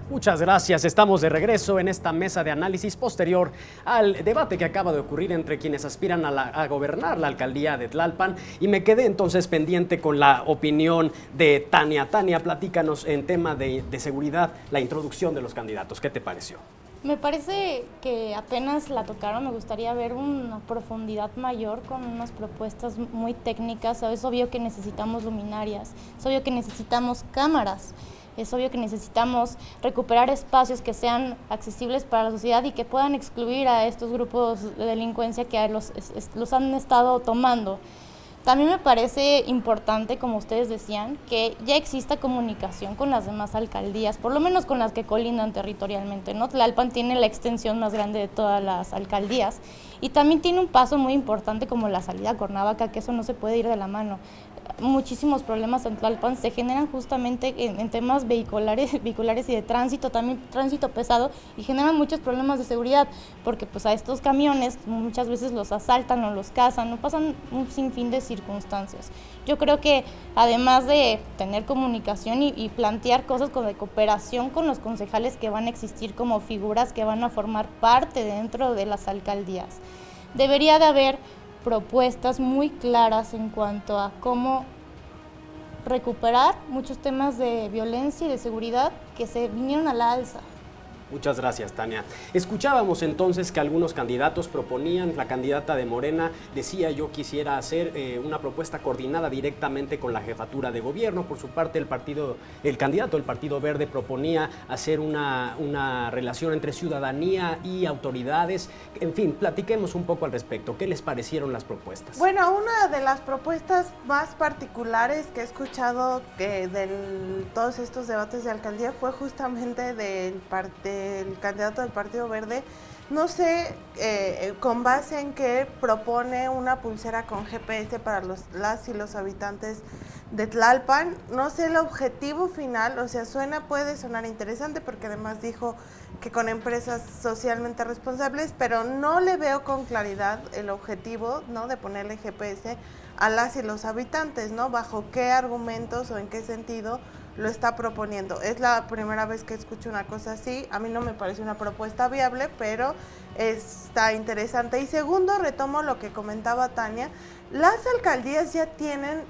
Muchas gracias. Estamos de regreso en esta mesa de análisis posterior al debate que acaba de ocurrir entre quienes aspiran a gobernar la alcaldía de Tlalpan, y me quedé entonces pendiente con la opinión de Tania. Tania, platícanos en tema de seguridad, la introducción de los candidatos. ¿Qué te pareció? Me parece que apenas la tocaron. Me gustaría ver una profundidad mayor con unas propuestas muy técnicas. Es obvio que necesitamos luminarias, es obvio que necesitamos cámaras, es obvio que necesitamos recuperar espacios que sean accesibles para la sociedad y que puedan excluir a estos grupos de delincuencia que los han estado tomando. También me parece importante, como ustedes decían, que ya exista comunicación con las demás alcaldías, por lo menos con las que colindan territorialmente, ¿no? Tlalpan tiene la extensión más grande de todas las alcaldías y también tiene un paso muy importante como la salida a Cuernavaca, que eso no se puede ir de la mano. Muchísimos problemas en Tlalpan se generan justamente en temas vehiculares y de tránsito, también tránsito pesado, y generan muchos problemas de seguridad, porque pues a estos camiones muchas veces los asaltan o los cazan, no pasan un sinfín de circunstancias. Yo creo que además de tener comunicación y plantear cosas de cooperación con los concejales que van a existir como figuras que van a formar parte dentro de las alcaldías, debería de haber propuestas muy claras en cuanto a cómo recuperar muchos temas de violencia y de seguridad que se vinieron a la alza. Muchas gracias, Tania. Escuchábamos entonces que algunos candidatos proponían, la candidata de Morena decía: yo quisiera hacer una propuesta coordinada directamente con la jefatura de gobierno. Por su parte, el candidato del Partido Verde proponía hacer una relación entre ciudadanía y autoridades. En fin, platiquemos un poco al respecto. ¿Qué les parecieron las propuestas? Bueno, una de las propuestas más particulares que he escuchado de todos estos debates de alcaldía fue justamente del candidato del Partido Verde. No sé con base en que propone una pulsera con GPS para las y los habitantes de Tlalpan. No sé el objetivo final, o sea, puede sonar interesante porque además dijo que con empresas socialmente responsables, pero no le veo con claridad el objetivo, ¿no?, de ponerle GPS a las y los habitantes, ¿no? Bajo qué argumentos o en qué sentido lo está proponiendo. Es la primera vez que escucho una cosa así. A mí no me parece una propuesta viable, pero está interesante. Y segundo, retomo lo que comentaba Tania, las alcaldías ya tienen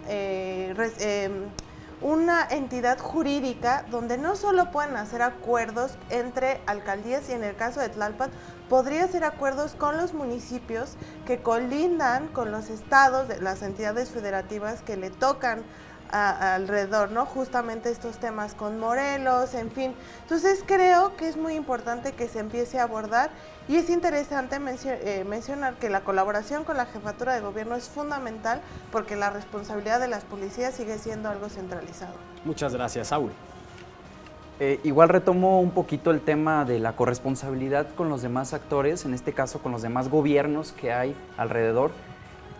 una entidad jurídica donde no solo pueden hacer acuerdos entre alcaldías, y en el caso de Tlalpan podría hacer acuerdos con los municipios que colindan con los estados, de las entidades federativas que le tocan alrededor, ¿no? Justamente estos temas con Morelos, en fin. Entonces creo que es muy importante que se empiece a abordar, y es interesante mencionar que la colaboración con la jefatura de gobierno es fundamental, porque la responsabilidad de las policías sigue siendo algo centralizado. Muchas gracias, Saúl. Igual retomo un poquito el tema de la corresponsabilidad con los demás actores, en este caso con los demás gobiernos que hay alrededor.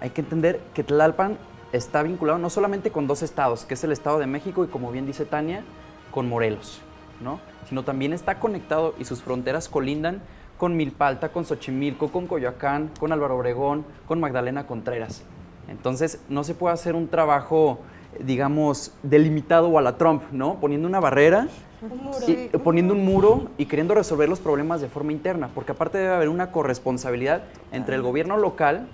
Hay que entender que Tlalpan está vinculado no solamente con dos estados, que es el Estado de México y, como bien dice Tania, con Morelos, ¿no?, sino también está conectado y sus fronteras colindan con Milpalta, con Xochimilco, con Coyoacán, con Álvaro Obregón, con Magdalena Contreras. Entonces no se puede hacer un trabajo, digamos, delimitado o a la Trump, ¿no?, poniendo una barrera, poniendo un muro y queriendo resolver los problemas de forma interna, porque aparte debe haber una corresponsabilidad entre el gobierno local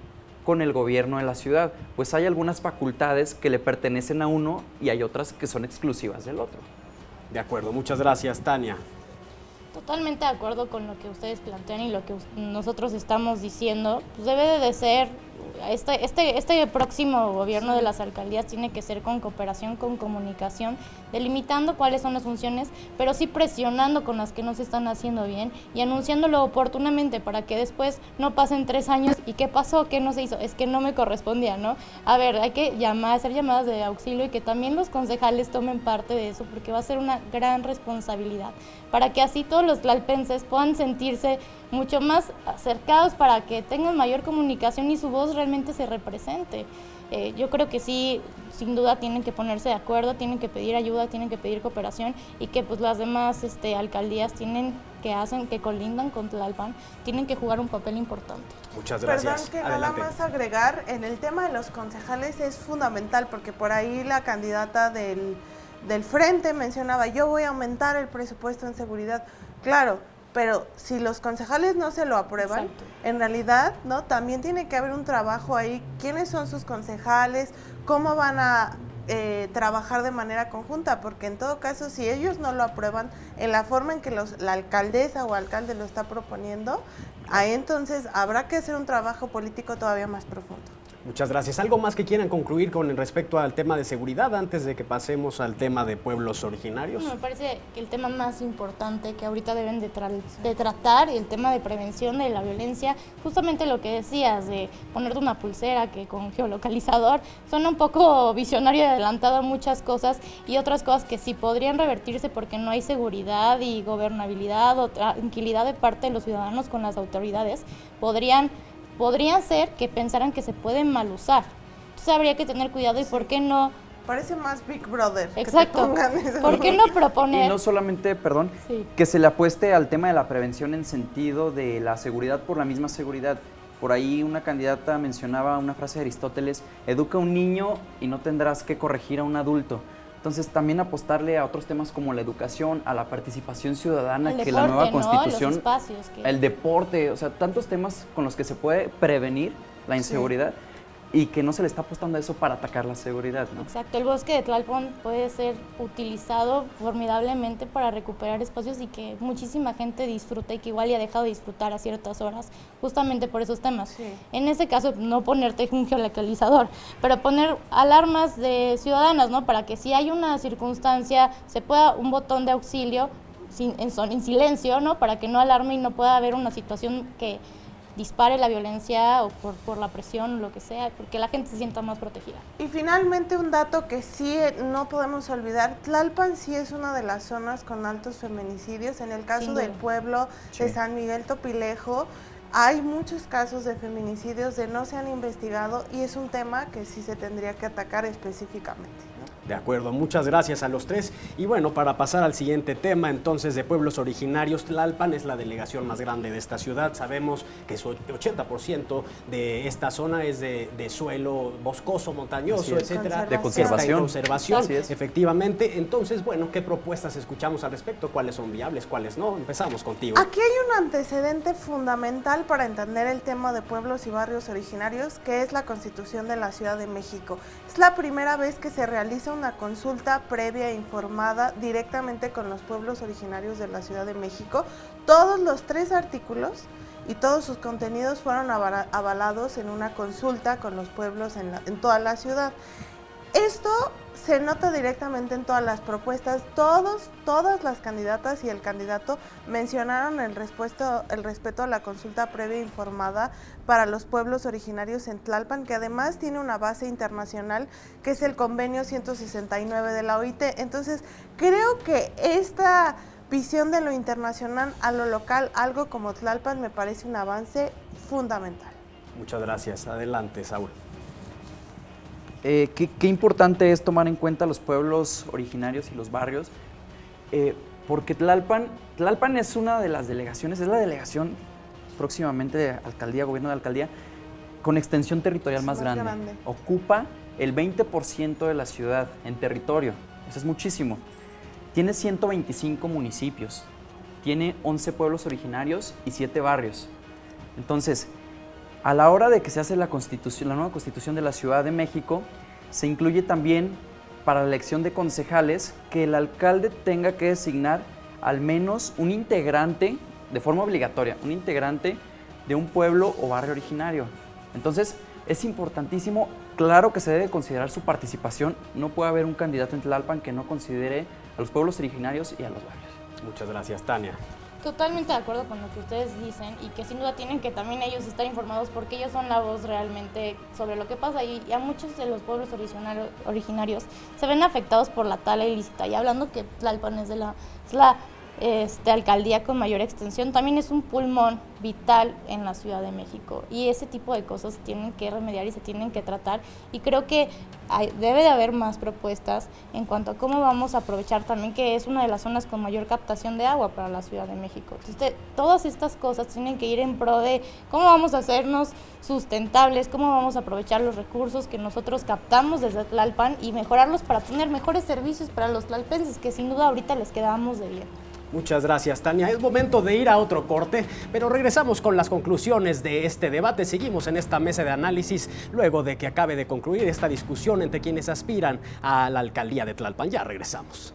con el gobierno de la ciudad, pues hay algunas facultades que le pertenecen a uno y hay otras que son exclusivas del otro. De acuerdo, muchas gracias, Tania. Totalmente de acuerdo con lo que ustedes plantean y lo que nosotros estamos diciendo. Pues debe de ser, este próximo gobierno de las alcaldías tiene que ser con cooperación, con comunicación, delimitando cuáles son las funciones, pero sí presionando con las que no se están haciendo bien y anunciándolo oportunamente para que después no pasen 3 años y ¿qué pasó? ¿Qué no se hizo? Es que no me correspondía, ¿no? A ver, hay que hacer llamadas de auxilio y que también los concejales tomen parte de eso, porque va a ser una gran responsabilidad, para que así todos los tlalpenses puedan sentirse mucho más acercados, para que tengan mayor comunicación y su voz realmente se represente. Yo creo que sí, sin duda tienen que ponerse de acuerdo, tienen que pedir ayuda, tienen que pedir cooperación, y que pues las demás alcaldías que colindan con Tlalpan tienen que jugar un papel importante. Muchas gracias. Perdón, que adelante. nada más agregar, en el tema de los concejales es fundamental, porque por ahí la candidata del del frente mencionaba, yo voy a aumentar el presupuesto en seguridad. Claro, pero si los concejales no se lo aprueban, Exacto. en realidad, ¿no? También tiene que haber un trabajo ahí. ¿Quiénes son sus concejales? ¿Cómo van a trabajar de manera conjunta? Porque en todo caso, si ellos no lo aprueban en la forma en que la alcaldesa o alcalde lo está proponiendo, ahí entonces habrá que hacer un trabajo político todavía más profundo. Muchas gracias. ¿Algo más que quieran concluir con respecto al tema de seguridad antes de que pasemos al tema de pueblos originarios? Me parece que el tema más importante que ahorita deben de tratar, el tema de prevención de la violencia, justamente lo que decías, de ponerte una pulsera que con geolocalizador, suena un poco visionario y adelantado a muchas cosas y otras cosas que sí podrían revertirse porque no hay seguridad y gobernabilidad o tranquilidad de parte de los ciudadanos con las autoridades, podrían ser que pensaran que se pueden mal usar. Entonces habría que tener cuidado y por qué no... Parece más Big Brother. Exacto. Que te pongan eso. ¿Por qué no proponer? Y no solamente, perdón, Sí. que se le apueste al tema de la prevención en sentido de la seguridad por la misma seguridad. Por ahí una candidata mencionaba una frase de Aristóteles, educa a un niño y no tendrás que corregir a un adulto. Entonces también apostarle a otros temas como la educación, a la participación ciudadana, El que deporte, la nueva ¿no? constitución, Los espacios que... el deporte, o sea, tantos temas con los que se puede prevenir la inseguridad y que no se le está apostando a eso para atacar la seguridad, ¿no? Exacto, el bosque de Tlalpan puede ser utilizado formidablemente para recuperar espacios y que muchísima gente disfruta y que igual ya ha dejado de disfrutar a ciertas horas, justamente por esos temas. Sí. En ese caso, no ponerte un geolocalizador, pero poner alarmas de ciudadanas, ¿no? Para que si hay una circunstancia, se pueda un botón de auxilio en silencio, ¿no? Para que no alarme y no pueda haber una situación que dispare la violencia o por la presión, lo que sea, porque la gente se sienta más protegida. Y finalmente un dato que sí no podemos olvidar, Tlalpan sí es una de las zonas con altos feminicidios. En el caso Sin del duda. pueblo de Sí. San Miguel Topilejo, hay muchos casos de feminicidios que no se han investigado y es un tema que sí se tendría que atacar específicamente, ¿no? De acuerdo, muchas gracias a los tres. Y bueno, para pasar al siguiente tema, entonces, de pueblos originarios, Tlalpan es la delegación más grande de esta ciudad. Sabemos que su 80% de esta zona es de suelo boscoso, montañoso, etcétera. De Conservación. Que está en conservación. conservación, Así es. efectivamente. Entonces, bueno, ¿qué propuestas escuchamos al respecto? ¿Cuáles son viables, cuáles no? Empezamos contigo. Aquí hay un antecedente fundamental para entender el tema de pueblos y barrios originarios, que es la Constitución de la Ciudad de México. Es la primera vez que se realiza una consulta previa e informada directamente con los pueblos originarios de la Ciudad de México. Todos los 3 artículos y todos sus contenidos fueron avalados en una consulta con los pueblos en toda la ciudad. Esto se nota directamente en todas las propuestas. Todas las candidatas y el candidato mencionaron el respeto a la consulta previa informada para los pueblos originarios en Tlalpan, que además tiene una base internacional, que es el convenio 169 de la OIT. Entonces, creo que esta visión de lo internacional a lo local, algo como Tlalpan, me parece un avance fundamental. Muchas gracias. Adelante, Saúl. Qué importante es tomar en cuenta los pueblos originarios y los barrios, porque Tlalpan es una de las delegaciones, es la delegación próximamente de alcaldía, gobierno de alcaldía, con extensión territorial más grande. Ocupa el 20% de la ciudad en territorio, eso es muchísimo. Tiene 125 municipios, tiene 11 pueblos originarios y 7 barrios. Entonces, a la hora de que se hace la nueva constitución de la Ciudad de México, se incluye también para la elección de concejales que el alcalde tenga que designar al menos un integrante, de forma obligatoria, un integrante de un pueblo o barrio originario. Entonces, es importantísimo, claro que se debe considerar su participación, no puede haber un candidato en Tlalpan que no considere a los pueblos originarios y a los barrios. Muchas gracias, Tania. Totalmente de acuerdo con lo que ustedes dicen y que sin duda tienen que también ellos estar informados porque ellos son la voz realmente sobre lo que pasa y a muchos de los pueblos originarios se ven afectados por la tala ilícita y hablando que Tlalpan es la alcaldía con mayor extensión, también es un pulmón vital en la Ciudad de México, y ese tipo de cosas se tienen que remediar y se tienen que tratar, y creo que debe de haber más propuestas en cuanto a cómo vamos a aprovechar también, que es una de las zonas con mayor captación de agua para la Ciudad de México. Entonces, todas estas cosas tienen que ir en pro de cómo vamos a hacernos sustentables, cómo vamos a aprovechar los recursos que nosotros captamos desde Tlalpan y mejorarlos para tener mejores servicios para los tlalpenses, que sin duda ahorita les quedamos debiendo. Muchas gracias, Tania. Es momento de ir a otro corte, pero regresamos con las conclusiones de este debate. Seguimos en esta mesa de análisis luego de que acabe de concluir esta discusión entre quienes aspiran a la alcaldía de Tlalpan. Ya regresamos.